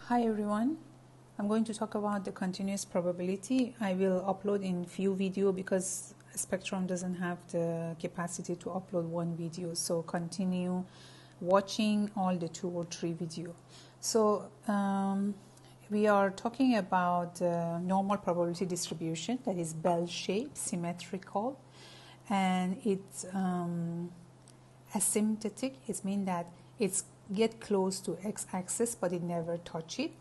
Hi everyone, I'm going to talk about the continuous probability. I will upload in few video because Spectrum doesn't have the capacity to upload one video, so continue watching all the 2 or 3 video. So we are talking about normal probability distribution that is bell-shaped, symmetrical, and it's asymptotic. It means that it's get close to x-axis but it never touch it,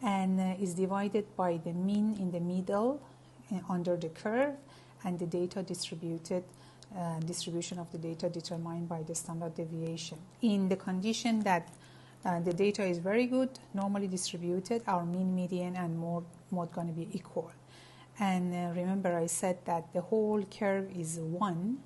and is divided by the mean in the middle under the curve, and the data distribution of the data determined by the standard deviation. In the condition that the data is very good, normally distributed, our mean, median, and mode going to be equal. And remember I said that the whole curve is 1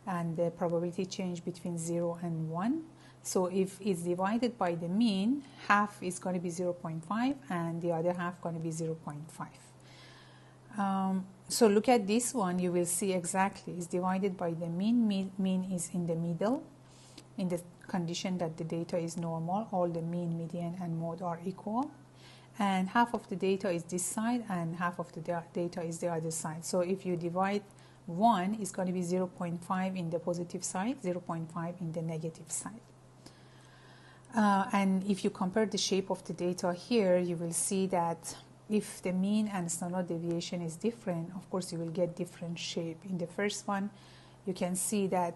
and the probability change between 0 and 1. So if it's divided by the mean, half is going to be 0.5 and the other half going to be 0.5. So look at this one, you will see exactly it's divided by the mean. Mean is in the middle in the condition that the data is normal, all the mean, median, and mode are equal. And half of the data is this side and half of the data is the other side. So if you divide 1, it's going to be 0.5 in the positive side, 0.5 in the negative side. And if you compare the shape of the data here, you will see that if the mean and standard deviation is different, of course you will get different shape. In the first one, you can see that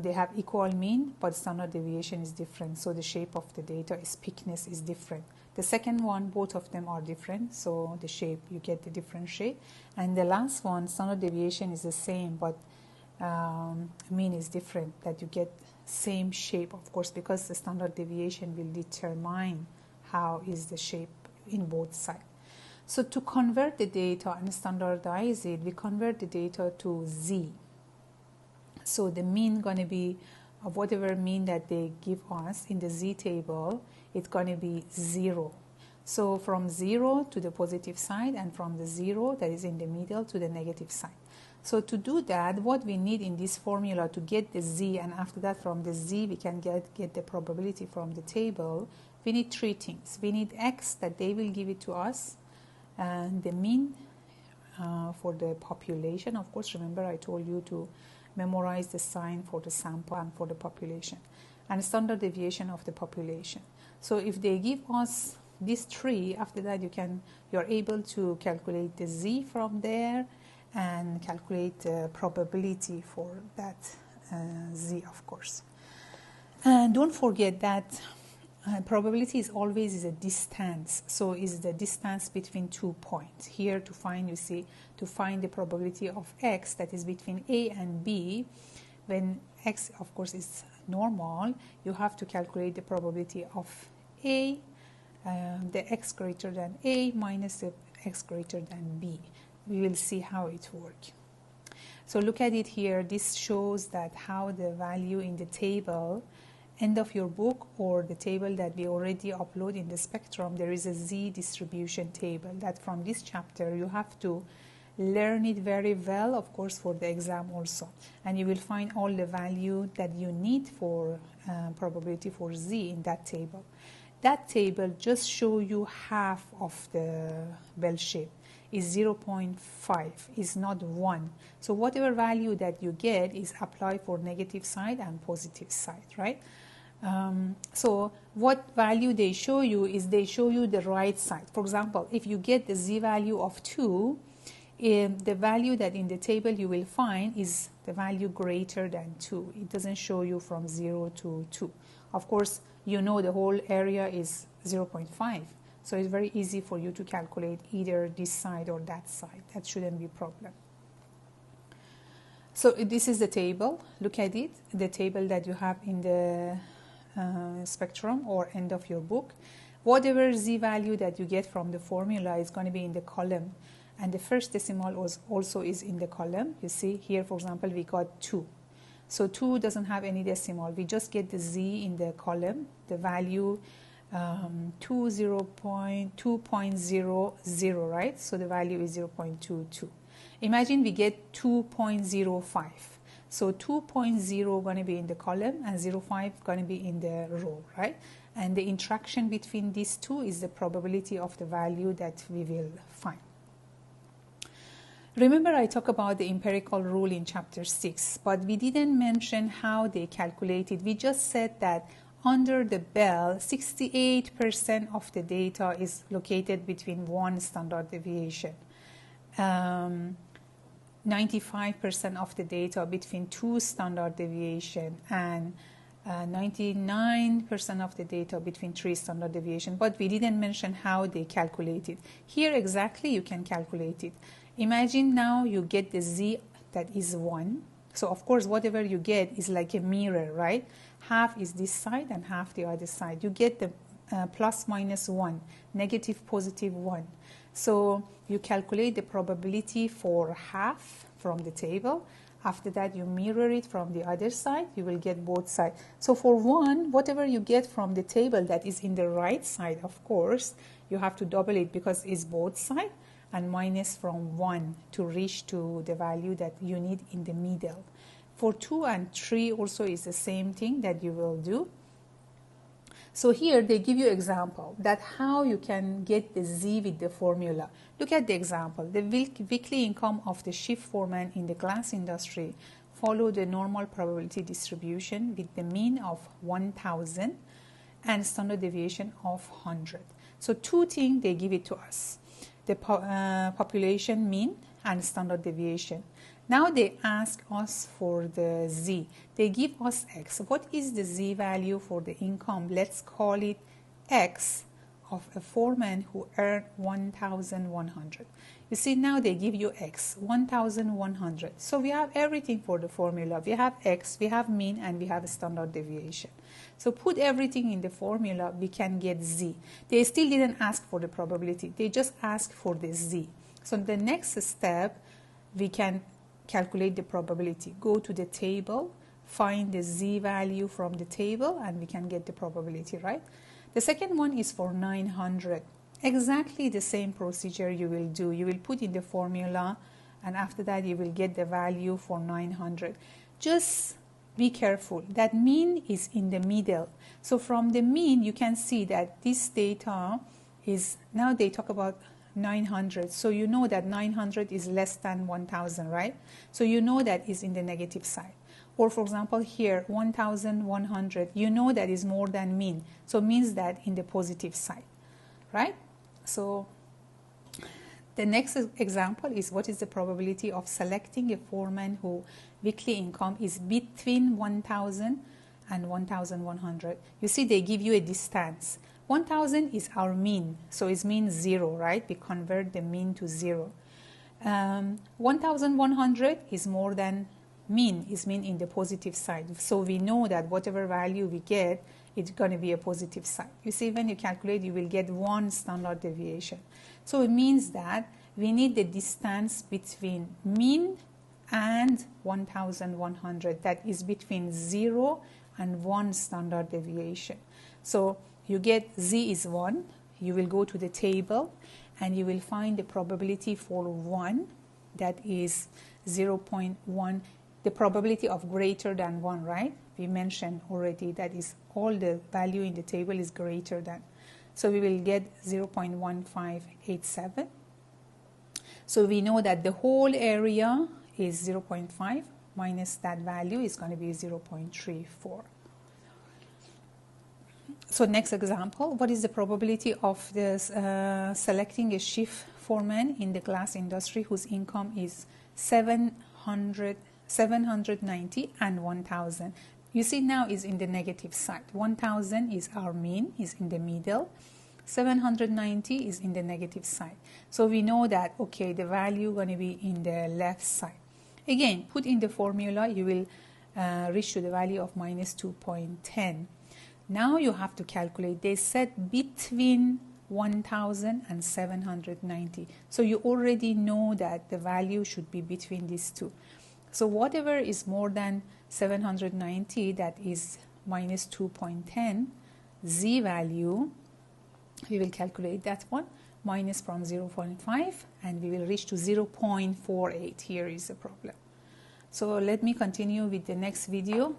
they have equal mean, but standard deviation is different. So the shape of the data is thickness is different. The second one, both of them are different. So the shape, you get the different shape. And the last one, standard deviation is the same, but mean is different, that you get same shape, of course, because the standard deviation will determine how is the shape in both sides. So to convert the data and standardize it, we convert the data to Z. So the mean going to be of whatever mean that they give us in the Z table, it's going to be 0. So from 0 to the positive side, and from the 0 that is in the middle to the negative side. So to do that, what we need in this formula to get the Z, and after that from the Z we can get the probability from the table, we need 3 things. We need X, that they will give it to us, and the mean for the population. Of course, remember I told you to memorize the sign for the sample and for the population, and standard deviation of the population. So if they give us these 3, after that you're able to calculate the Z from there and calculate the probability for that Z, of course. And don't forget that probability is always a distance. So is the distance between 2 points. Here to find, you see, to find the probability of X that is between A and B, when X, of course, is normal, you have to calculate the probability of A, the X greater than A minus the X greater than B. We will see how it works. So look at it here. This shows that how the value in the table, end of your book, or the table that we already upload in the Spectrum, there is a Z distribution table that from this chapter you have to learn it very well, of course, for the exam also. And you will find all the value that you need for probability for Z in that table. That table just show you half of the bell shape. Is 0.5, is not 1. So whatever value that you get is applied for negative side and positive side, right? So what value they show you is they show you the right side. For example, if you get the Z value of 2, the value that in the table you will find is the value greater than 2. It doesn't show you from 0 to 2. Of course, you know the whole area is 0.5. So it's very easy for you to calculate either this side or that side. That shouldn't be a problem. So this is the table. Look at it, the table that you have in the Spectrum or end of your book. Whatever Z value that you get from the formula is going to be in the column. And the first decimal also is in the column. You see here, for example, we got 2. So 2 doesn't have any decimal. We just get the Z in the column, the value 2.00, right? So the value is 0.22. Imagine we get 2.05. So 2.0 going to be in the column and 0.5 going to be in the row, right? And the interaction between these two is the probability of the value that we will find. Remember, I talked about the empirical rule in chapter 6, but we didn't mention how they calculate it. We just said that under the bell, 68% of the data is located between one standard deviation. 95% of the data between two standard deviation, and 99% of the data between three standard deviation, but we didn't mention how they calculate it. Here exactly you can calculate it. Imagine now you get the z that is 1. So of course whatever you get is like a mirror, right? Half is this side and half the other side. You get the plus minus 1, negative positive 1. So you calculate the probability for half from the table. After that you mirror it from the other side, you will get both sides. So for 1, whatever you get from the table that is in the right side, of course, you have to double it because it's both sides, and minus from 1 to reach to the value that you need in the middle. For 2 and 3 also is the same thing that you will do. So here they give you example that how you can get the z with the formula. Look at the example. The weekly income of the shift foreman in the glass industry follow the normal probability distribution with the mean of 1,000 and standard deviation of 100. So two things they give it to us. The population mean and standard deviation. Now they ask us for the z. They give us x. What is the z value for the income? Let's call it x of a foreman who earned 1,100. You see, now they give you x, 1,100. So we have everything for the formula. We have x, we have mean, and we have a standard deviation. So put everything in the formula, we can get z. They still didn't ask for the probability. They just asked for the z. So the next step, we can calculate the probability. Go to the table, find the z value from the table, and we can get the probability, right? The second one is for 900. Exactly the same procedure you will do. You will put in the formula, and after that you will get the value for 900. Just be careful. That mean is in the middle. So from the mean, you can see that this data is, now they talk about 900. So you know that 900 is less than 1,000, right? So you know that is in the negative side. Or for example here, 1,100, you know that is more than mean. So it means that in the positive side, right? So the next example is what is the probability of selecting a foreman who weekly income is between 1,000 and 1,100. You see they give you a distance. 1,000 is our mean, so it means 0, right? We convert the mean to 0. 1,100 is more than mean, is mean in the positive side. So we know that whatever value we get, it's going to be a positive side. You see, when you calculate, you will get 1 standard deviation. So it means that we need the distance between mean and 1,100. That is between 0 and 1 standard deviation. So you get z is 1. You will go to the table and you will find the probability for 1, that is 0.1. The probability of greater than 1, right? We mentioned already that is all the value in the table is greater than. So we will get 0.1587. So we know that the whole area is 0.5 minus that value is going to be 0.34. So next example, what is the probability of this selecting a shift foreman in the glass industry whose income is 790 and 1,000. You see now is in the negative side. 1,000 is our mean, is in the middle. 790 is in the negative side. So we know that, okay, the value going to be in the left side. Again, put in the formula, you will reach to the value of minus 2.10. Now you have to calculate. They said between 1,000 and 790. So you already know that the value should be between these two. So whatever is more than 790, that is minus 2.10, z value, we will calculate that one, minus from 0.5, and we will reach to 0.48. Here is the problem. So let me continue with the next video.